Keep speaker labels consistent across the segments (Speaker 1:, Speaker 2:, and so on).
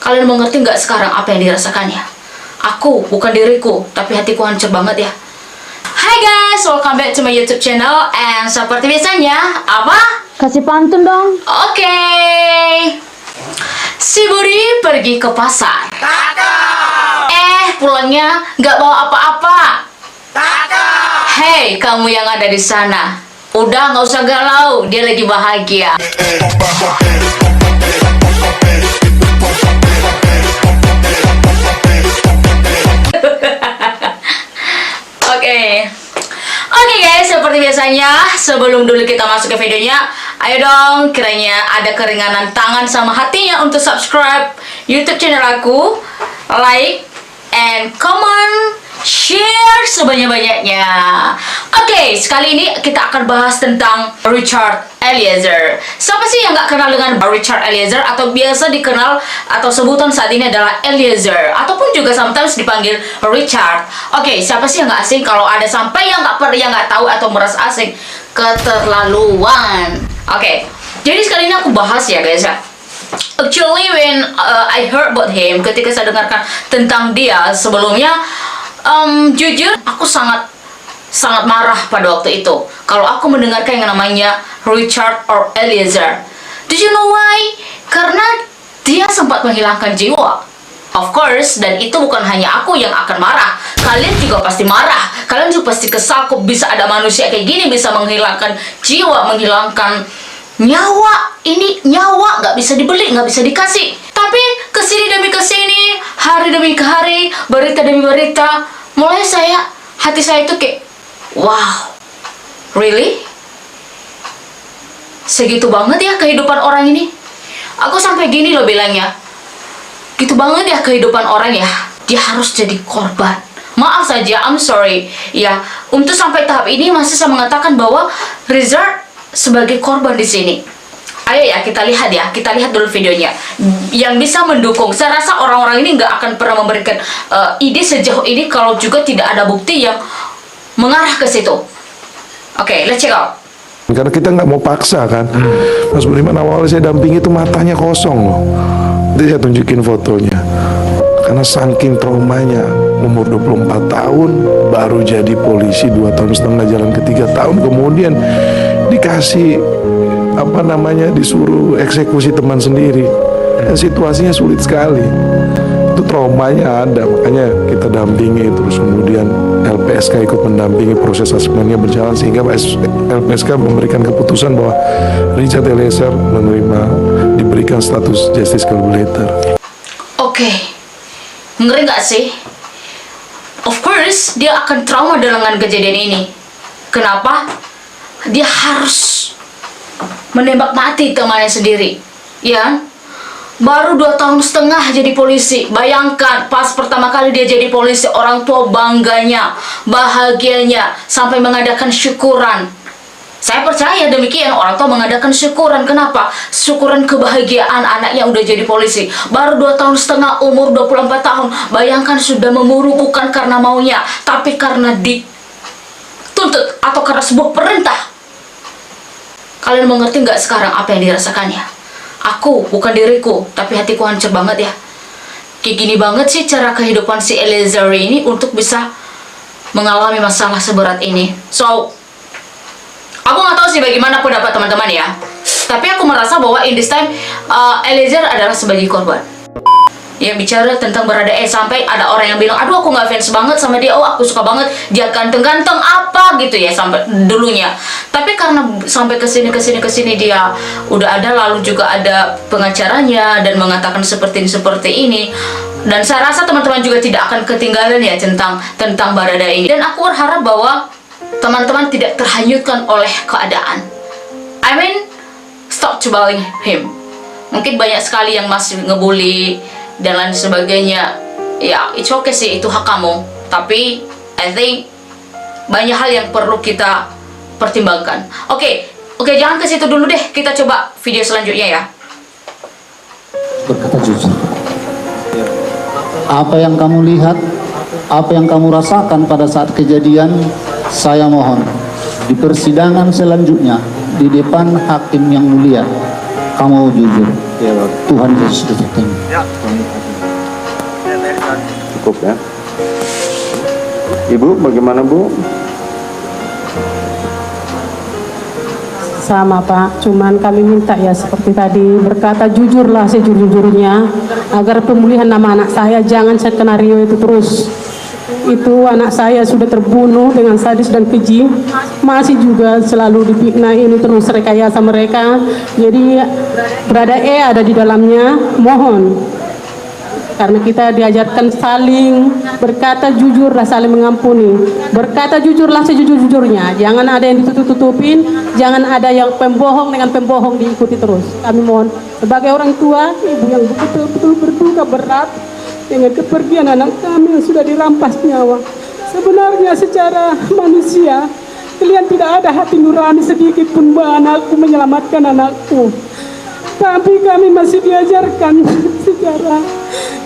Speaker 1: Kalian mengerti nggak sekarang apa yang dirasakannya? Aku, bukan diriku, tapi hatiku hancur banget ya. Hai guys, welcome back to my YouTube channel. And seperti biasanya, apa?
Speaker 2: Kasih pantun dong.
Speaker 1: Oke. Si Budi pergi ke pasar. Pulangnya nggak bawa apa-apa. Hei, kamu yang ada di sana. Udah nggak usah galau, dia lagi bahagia. Oke guys, seperti biasanya sebelum dulu kita masuk ke videonya, ayo dong kiranya ada keringanan tangan sama hatinya untuk subscribe YouTube channel aku, like and comment, share sebanyak-banyaknya. Oke, sekali ini kita akan bahas tentang Richard Eliezer. Siapa sih yang nggak kenal dengan Richard Eliezer, atau biasa dikenal atau sebutan saat ini adalah Eliezer, ataupun juga sometimes dipanggil Richard. Oke, siapa sih yang nggak asing? Kalau ada sampai yang nggak tahu atau merasa asing, keterlaluan. Oke, jadi sekali ini aku bahas ya guys ya. Actually when I heard about him, ketika saya dengarkan tentang dia sebelumnya, jujur aku sangat marah pada waktu itu kalau aku mendengarkan yang namanya Richard or Eliezer. Do you know why? Karena dia sempat menghilangkan jiwa. Of course, dan itu bukan hanya aku yang akan marah. Kalian juga pasti marah. Kalian juga pasti kesal kok bisa ada manusia kayak gini bisa menghilangkan jiwa, menghilangkan nyawa. Ini nyawa nggak bisa dibeli, nggak bisa dikasih. Tapi kesini demi kesini, hari demi hari, berita demi berita, mulai hati saya itu kayak, wow, really? Segitu banget ya kehidupan orang ini? Aku sampai gini loh bilangnya, gitu banget ya kehidupan orang ya, dia harus jadi korban. Maaf saja, I'm sorry ya, untuk sampai tahap ini masih saya mengatakan bahwa Richard sebagai korban di sini. Ayo ya kita lihat dulu videonya yang bisa mendukung. Saya rasa orang-orang ini nggak akan pernah memberikan ide sejauh ini kalau juga tidak ada bukti yang mengarah ke situ. Oke, let's check out.
Speaker 3: Karena kita nggak mau paksa kan. Mas Budiman awalnya saya dampingi itu matanya kosong loh. Nanti saya tunjukin fotonya. Karena saking traumanya, umur 24 tahun baru jadi polisi 2,5 tahun jalan ke 3 tahun kemudian dikasih disuruh eksekusi teman sendiri. Dan situasinya sulit sekali. Itu traumanya ada, makanya kita dampingi terus, kemudian LPSK ikut mendampingi proses asesmennya berjalan sehingga LPSK memberikan keputusan bahwa Richard Eliezer diberikan status justice collaborator.
Speaker 1: Oke, ngeri nggak sih? Of course dia akan trauma dengan kejadian ini. Kenapa? Dia harus menembak mati temannya sendiri, ya. Baru 2,5 tahun jadi polisi. Bayangkan pas pertama kali dia jadi polisi, orang tua bangganya, bahagianya, sampai mengadakan syukuran. Saya percaya demikian, orang tua mengadakan syukuran. Kenapa? Syukuran kebahagiaan anaknya udah jadi polisi. Baru 2,5 tahun, umur 24 tahun. Bayangkan sudah memburu bukan karena maunya, tapi karena dituntut atau karena sebuah perintah. Kalian mengerti nggak sekarang apa yang dirasakannya? Aku, bukan diriku, tapi hatiku hancur banget ya. Kayak gini banget sih cara kehidupan si Eliezer ini untuk bisa mengalami masalah seberat ini. So, aku nggak tahu sih bagaimana pendapat teman-teman ya. Tapi aku merasa bahwa in this time, Eliezer adalah sebagai korban. Ya, bicara tentang berada sampai ada orang yang bilang, aduh aku nggak fans banget sama dia, oh aku suka banget dia ganteng-ganteng apa gitu ya sampai dulunya. Tapi karena sampai kesini dia udah ada, lalu juga ada pengacaranya dan mengatakan seperti ini, dan saya rasa teman-teman juga tidak akan ketinggalan ya tentang Barada ini. Dan aku berharap bahwa teman-teman tidak terhanyutkan oleh keadaan. I mean, stop to bullying him. Mungkin banyak sekali yang masih ngebully dan lain sebagainya. Ya, it's okay sih, itu hak kamu. Tapi I think banyak hal yang perlu kita pertimbangkan. Oke, jangan ke situ dulu deh. Kita coba video selanjutnya ya.
Speaker 4: Berkata jujur. Apa yang kamu lihat, apa yang kamu rasakan pada saat kejadian, saya mohon di persidangan selanjutnya di depan hakim yang mulia kamu jujur.
Speaker 2: Ya, Bang.
Speaker 4: Tuhan Yesus deketin.
Speaker 2: Cukup ya. Ibu, bagaimana Bu?
Speaker 5: Sama Pak, cuman kami minta ya seperti tadi, berkata jujurlah sejujur-jujurnya agar pemulihan nama anak saya, jangan skenario itu terus. Itu anak saya sudah terbunuh dengan sadis dan keji, masih juga selalu difitnah, ini terus rekayasa mereka. Jadi berada ada di dalamnya, mohon. Karena kita diajarkan saling berkata jujurlah, saling mengampuni. Berkata jujurlah sejujur-jujurnya. Jangan ada yang ditutup-tutupin, jangan ada yang pembohong dengan pembohong diikuti terus. Kami mohon sebagai orang tua, ibu yang betul-betul berduka berat dengan kepergian anak kami yang sudah dirampas nyawa. Sebenarnya secara manusia, kalian tidak ada hati nurani sedikit pun bahwa anakku menyelamatkan anakku. Tapi kami masih diajarkan secara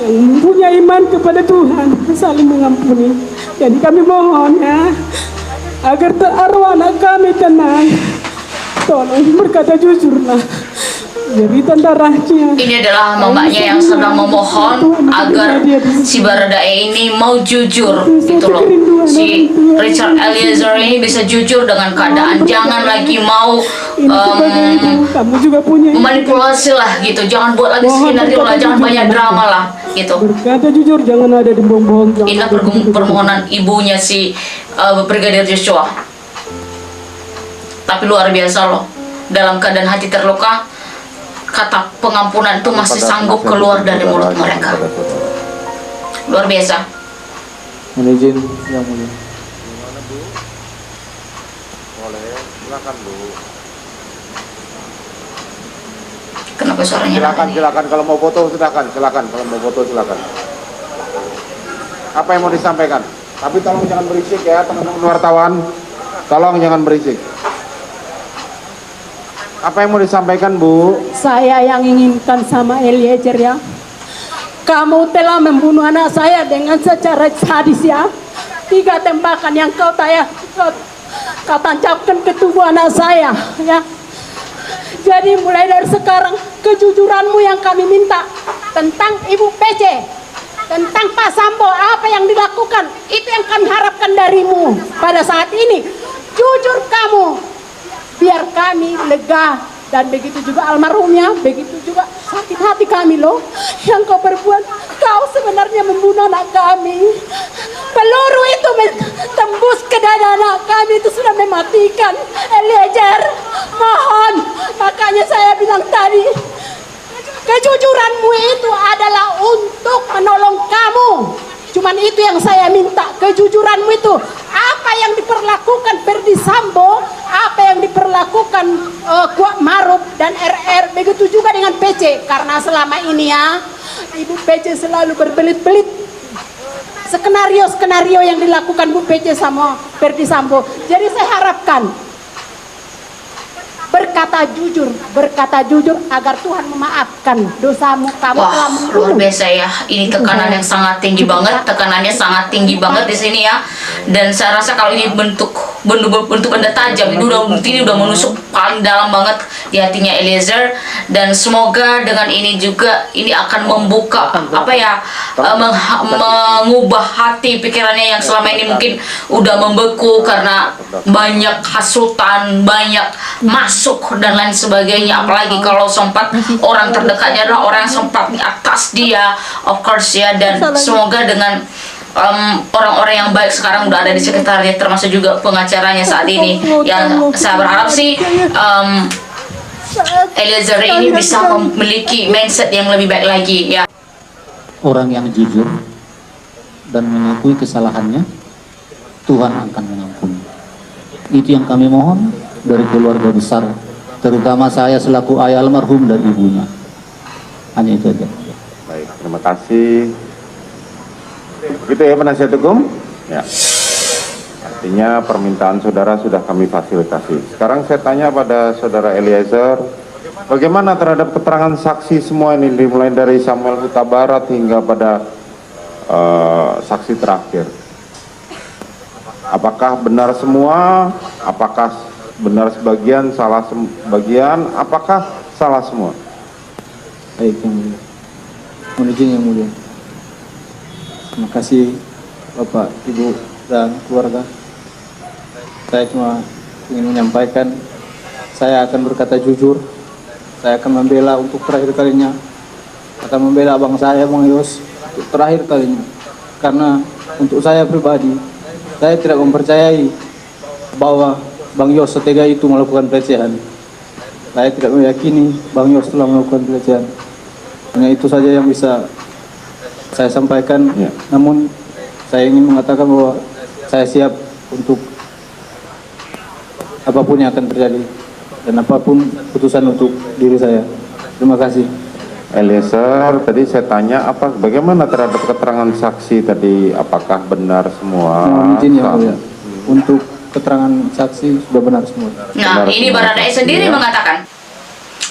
Speaker 5: yang punya iman kepada Tuhan, saling mengampuni. Jadi kami mohon ya, agar arwah anak kami tenang, tolong berkata jujurlah. Jadi tentaranya.
Speaker 1: Ini adalah mamanya yang sedang memohon agar si Baradae ini mau jujur gitu loh. Si Richard Eliezer ini bisa jujur dengan keadaan, jangan lagi mau
Speaker 5: kamu juga punya
Speaker 1: memanipulasi lah gitu, jangan buat lagi skenario lah, jangan banyak drama lah gitu.
Speaker 5: berkata jujur, jangan ada bohong-bohong.
Speaker 1: Inilah permohonan ibunya si Brigadir Joshua. Tapi luar biasa loh, dalam keadaan hati terluka, kata pengampunan itu masih sanggup keluar dari mulut mereka. Luar biasa.
Speaker 4: Mohon izin yang mulia.
Speaker 2: Boleh, silakan Bu.
Speaker 1: Kenapa suaranya
Speaker 2: Silakan,
Speaker 1: aneh?
Speaker 2: silakan. Kalau mau foto silakan, silakan. Kalau mau foto silakan. Apa yang mau disampaikan? Tapi tolong jangan berisik ya, teman-teman wartawan. Tolong jangan berisik. Apa yang mau disampaikan, Bu?
Speaker 5: Saya yang inginkan sama Eliezer ya, kamu telah membunuh anak saya dengan secara sadis ya. 3 tembakan yang kau tancapkan ke tubuh anak saya ya. Jadi mulai dari sekarang kejujuranmu yang kami minta tentang Ibu PC, tentang Pak Sambo, apa yang dilakukan, itu yang kami harapkan darimu pada saat ini. Jujur kamu, biar kami lega, dan begitu juga almarhumnya, begitu juga sakit hati kami loh. Yang kau perbuat, kau sebenarnya membunuh anak kami. Peluru itu tembus ke dada anak kami, itu sudah mematikan. Eliezer, mohon, makanya saya bilang tadi, kejujuranmu itu adalah untuk menolong kamu. Cuman itu yang saya minta, kejujuranmu itu. Apa yang diperlakukan Ferdi Sambo, apa yang diperlakukan Kuat Maruf dan RR, begitu juga dengan PC. Karena selama ini ya, Ibu PC selalu berbelit-belit skenario-skenario yang dilakukan Bu PC sama Ferdi Sambo. Jadi saya harapkan berkata jujur agar Tuhan memaafkan dosamu. Kamu telah
Speaker 1: Wah,
Speaker 5: membunuh.
Speaker 1: luar biasa ya. Ini tekanan yang sangat tinggi banget, tekanannya sangat tinggi banget di sini ya. Dan saya rasa kalau ini bentuk benda tajam, ini udah menusuk paling dalam banget di hatinya Eliezer. Dan semoga dengan ini juga ini akan membuka apa ya, mengubah hati pikirannya yang selama ini mungkin udah membeku karena banyak hasutan, banyak masuk dan lain sebagainya. Apalagi kalau sempat orang terdekatnya adalah orang yang sempat di atas dia, of course ya. Dan semoga dengan orang-orang yang baik sekarang udah ada di sekitarnya, termasuk juga pengacaranya saat ini, yang saya berharap sih Eliezer ini bisa memiliki mindset yang lebih baik lagi ya.
Speaker 4: Orang yang jujur dan mengakui kesalahannya, Tuhan akan mengampuni. Itu yang kami mohon dari keluarga besar, terutama saya selaku ayah almarhum dan ibunya. Hanya itu aja.
Speaker 2: Baik, terima kasih. Begitu ya penasihat hukum? Ya. Artinya permintaan saudara sudah kami fasilitasi. Sekarang saya tanya pada saudara Eliezer, bagaimana terhadap keterangan saksi semua ini, dimulai dari Samuel Huta Barat hingga pada saksi terakhir? Apakah benar semua? Apakah benar sebagian, salah sebagian? Apakah salah semua?
Speaker 6: Baik yang mulia. Mohon izin yang mulia. Terima kasih Bapak, Ibu, dan keluarga. Saya cuma ingin menyampaikan, saya akan berkata jujur. Saya akan membela untuk terakhir kalinya. Akan membela abang saya, Bang Yos, untuk terakhir kalinya. Karena untuk saya pribadi, saya tidak mempercayai bahwa Bang Yos setega itu melakukan pelecehan. Saya tidak meyakini Bang Yos telah melakukan pelecehan. Hanya itu saja yang bisa saya sampaikan.
Speaker 2: Ya.
Speaker 6: Namun saya ingin mengatakan bahwa saya siap untuk apapun yang akan terjadi dan apapun putusan untuk diri saya. Terima kasih.
Speaker 2: Eliezer, tadi saya tanya bagaimana terhadap keterangan saksi tadi, apakah benar semua?
Speaker 6: Mohon izin yang mulia. Untuk keterangan saksi sudah benar semua.
Speaker 1: Nah,
Speaker 2: Benar
Speaker 1: ini
Speaker 2: semua.
Speaker 1: Baradae sendiri
Speaker 2: Iya.
Speaker 1: mengatakan.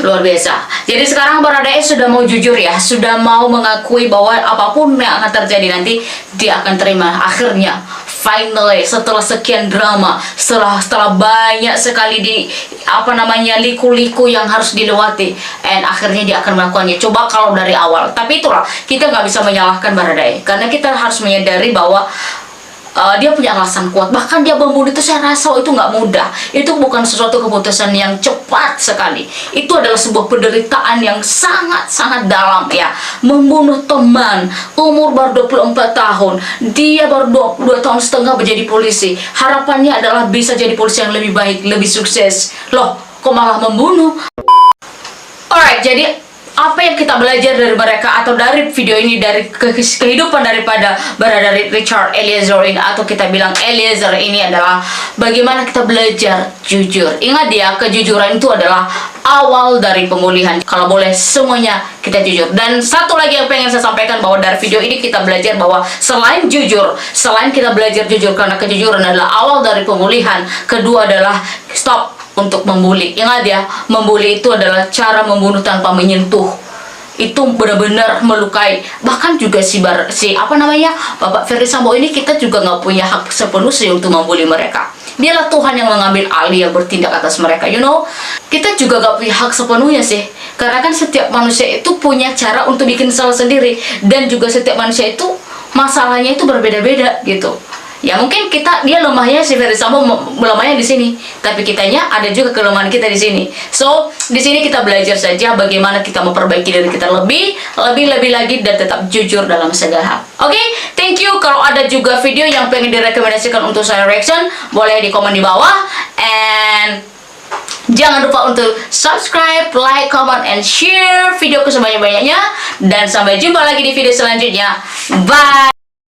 Speaker 1: Luar biasa. Jadi sekarang Baradae sudah mau jujur ya, sudah mau mengakui bahwa apapun yang akan terjadi nanti dia akan terima. Akhirnya, finally, setelah sekian drama, setelah banyak sekali liku-liku yang harus dilewati, and akhirnya dia akan melakukannya. Coba kalau dari awal. Tapi itulah, kita nggak bisa menyalahkan Baradae, karena kita harus menyadari bahwa dia punya alasan kuat. Bahkan dia membunuh itu, saya rasa itu nggak mudah. Itu bukan sesuatu keputusan yang cepat sekali. Itu adalah sebuah penderitaan yang sangat-sangat dalam ya. Membunuh teman, umur baru 24 tahun. Dia baru 2 tahun setengah menjadi polisi. Harapannya adalah bisa jadi polisi yang lebih baik, lebih sukses. Loh, kok malah membunuh? Alright, jadi apa yang kita belajar dari mereka atau dari video ini, dari kehidupan daripada Baradae Richard Eliezer ini, atau kita bilang Eliezer ini, adalah bagaimana kita belajar jujur. Ingat ya, kejujuran itu adalah awal dari pemulihan. Kalau boleh semuanya kita jujur. Dan satu lagi yang pengen saya sampaikan, bahwa dari video ini kita belajar bahwa selain jujur, selain kita belajar jujur karena kejujuran adalah awal dari pemulihan, kedua adalah stop untuk membuli. Ingat ya, membuli itu adalah cara membunuh tanpa menyentuh. Itu benar-benar melukai. Bahkan juga Bapak Ferdy Sambo ini, kita juga nggak punya hak sepenuhnya untuk membuli mereka. Dialah Tuhan yang mengambil alih, yang bertindak atas mereka. Kita juga nggak punya hak sepenuhnya sih. Karena kan setiap manusia itu punya cara untuk bikin salah sendiri. Dan juga setiap manusia itu masalahnya itu berbeda-beda gitu. Ya mungkin dia lemahnya, si Ferdy Sambo lemahnya di sini, tapi kitanya ada juga kelemahan kita di sini. So di sini kita belajar saja bagaimana kita memperbaiki diri kita lebih lagi, dan tetap jujur dalam segala hal. Oke, thank you. Kalau ada juga video yang pengen direkomendasikan untuk saya reaction, boleh di komen di bawah, and jangan lupa untuk subscribe, like, comment, and share videoku sebanyak-banyaknya. Dan sampai jumpa lagi di video selanjutnya. Bye.